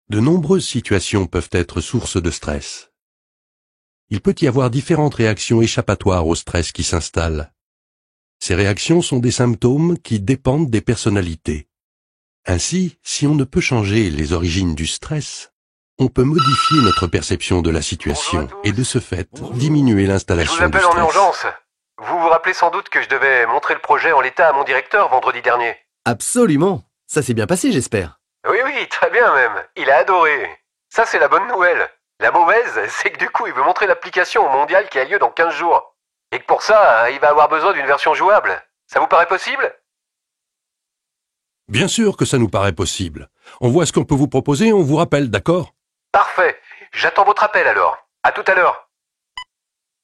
De nombreuses situations peuvent être source de stress. Il peut y avoir différentes réactions échappatoires au stress qui s'installent. Ces réactions sont des symptômes qui dépendent des personnalités. Ainsi, si on ne peut changer les origines du stress, on peut modifier notre perception de la situation et de ce fait, diminuer l'installation du stress. Je vous appelle en urgence. Vous vous rappelez sans doute que je devais montrer le projet en l'état à mon directeur vendredi dernier. Absolument. Ça s'est bien passé, j'espère. Oui, très bien même. Il a adoré. Ça, c'est la bonne nouvelle. La mauvaise, c'est que du coup, il veut montrer l'application au mondial qui a lieu dans 15 jours. Et que pour ça, il va avoir besoin d'une version jouable. Ça vous paraît possible ? Bien sûr que ça nous paraît possible. On voit ce qu'on peut vous proposer et on vous rappelle, d'accord ? Parfait. J'attends votre appel alors. À tout à l'heure.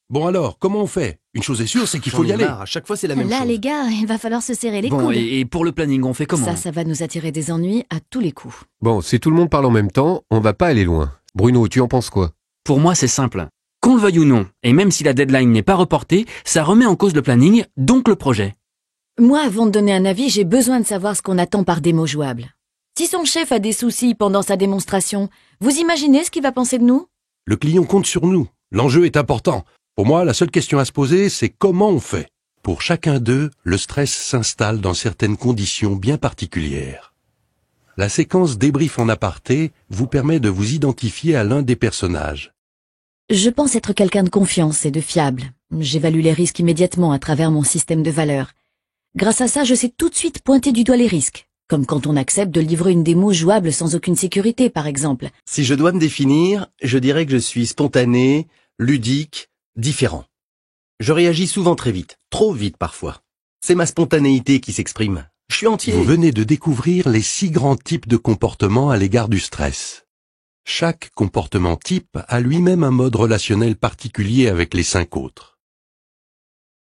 Bon alors, comment on fait ? Une chose est sûre, c'est qu'il faut y aller. À chaque fois, c'est la même Là, chose. les gars, il va falloir se serrer les Bon, coudes. et pour le planning, on fait comment? Ça va nous attirer des ennuis à tous les coups. Bon, si tout le monde parle en même temps, on va pas aller loin. Bruno, tu en penses quoi? Pour moi, c'est simple. Qu'on le veuille ou non, et même si la deadline n'est pas reportée, ça remet en cause le planning, donc le projet. Moi, avant de donner un avis, j'ai besoin de savoir ce qu'on attend par démo jouable. Si son chef a des soucis pendant sa démonstration, vous imaginez ce qu'il va penser de nous ? Le client compte sur nous. L'enjeu est important. Pour moi, la seule question à se poser, c'est comment on fait. Pour chacun d'eux, le stress s'installe dans certaines conditions bien particulières. La séquence débrief en aparté vous permet de vous identifier à l'un des personnages. Je pense être quelqu'un de confiance et de fiable. J'évalue les risques immédiatement à travers mon système de valeurs. Grâce à ça, je sais tout de suite pointer du doigt les risques. Comme quand on accepte de livrer une démo jouable sans aucune sécurité, par exemple. Si je dois me définir, je dirais que je suis spontané, ludique, différent. Je réagis souvent très vite, trop vite parfois. C'est ma spontanéité qui s'exprime. Je suis entier. Vous venez de découvrir les 6 grands types de comportements à l'égard du stress. Chaque comportement type a lui-même un mode relationnel particulier avec les 5 autres.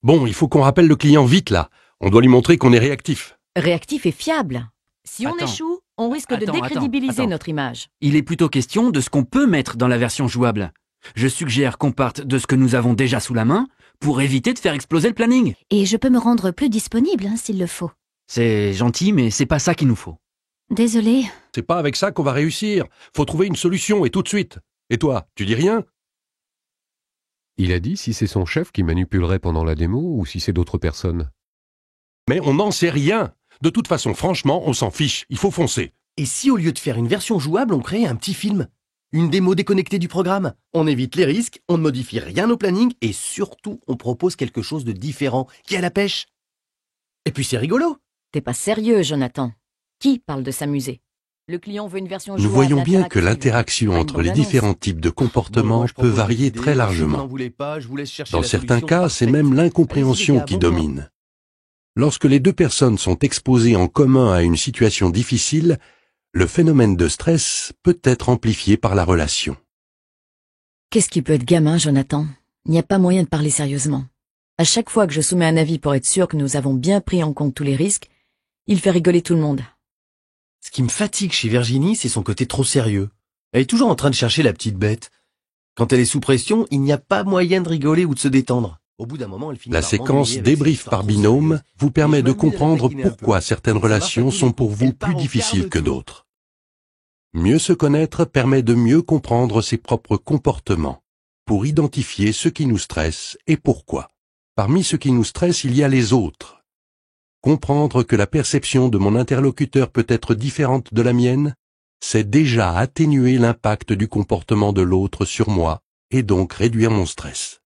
Bon, il faut qu'on rappelle le client vite là. On doit lui montrer qu'on est réactif. Réactif et fiable. Si on Attends. échoue, on risque de Attends, décrédibiliser attends. notre image. Il est plutôt question de ce qu'on peut mettre dans la version jouable. Je suggère qu'on parte de ce que nous avons déjà sous la main pour éviter de faire exploser le planning. Et je peux me rendre plus disponible s'il le faut. C'est gentil, mais c'est pas ça qu'il nous faut. Désolée. C'est pas avec ça qu'on va réussir. Faut trouver une solution et tout de suite. Et toi, tu dis rien ? Il a dit si c'est son chef qui manipulerait pendant la démo ou si c'est d'autres personnes. Mais on n'en sait rien. De toute façon, franchement, on s'en fiche. Il faut foncer. Et si au lieu de faire une version jouable, on crée un petit film ? Une démo déconnectée du programme ? On évite les risques, on ne modifie rien au planning et surtout, on propose quelque chose de différent, qui a la pêche. Et puis c'est rigolo. T'es pas sérieux, Jonathan. Qui parle de s'amuser ? Le client veut une version jouable. Nous voyons bien que interactive. l'interaction Pas une entre les bande-annonce. différents types de comportements Moi, je peut propose des varier idées, très si vous largement. n'en voulez pas, je vous laisse chercher Dans la certains solution cas, c'est parfaite. même l'incompréhension Allez-y, qui les gars, bon domine. Lorsque les deux personnes sont exposées en commun à une situation difficile, le phénomène de stress peut être amplifié par la relation. Qu'est-ce qui peut être gamin, Jonathan ? Il n'y a pas moyen de parler sérieusement. À chaque fois que je soumets un avis pour être sûr que nous avons bien pris en compte tous les risques, il fait rigoler tout le monde. Ce qui me fatigue chez Virginie, c'est son côté trop sérieux. Elle est toujours en train de chercher la petite bête. Quand elle est sous pression, il n'y a pas moyen de rigoler ou de se détendre. Au bout d'un moment, elle finit La par séquence m'ennuyer avec débrief cette histoire par trop binôme sérieuse. vous permet Et de je m'amuse à la comprendre taquiner un peu. pourquoi certaines Ça marche à relations tous les sont pour coups. vous Elle part plus au difficiles quart de que tour. d'autres. Mieux se connaître permet de mieux comprendre ses propres comportements, pour identifier ce qui nous stresse et pourquoi. Parmi ce qui nous stresse, il y a les autres. Comprendre que la perception de mon interlocuteur peut être différente de la mienne, c'est déjà atténuer l'impact du comportement de l'autre sur moi et donc réduire mon stress.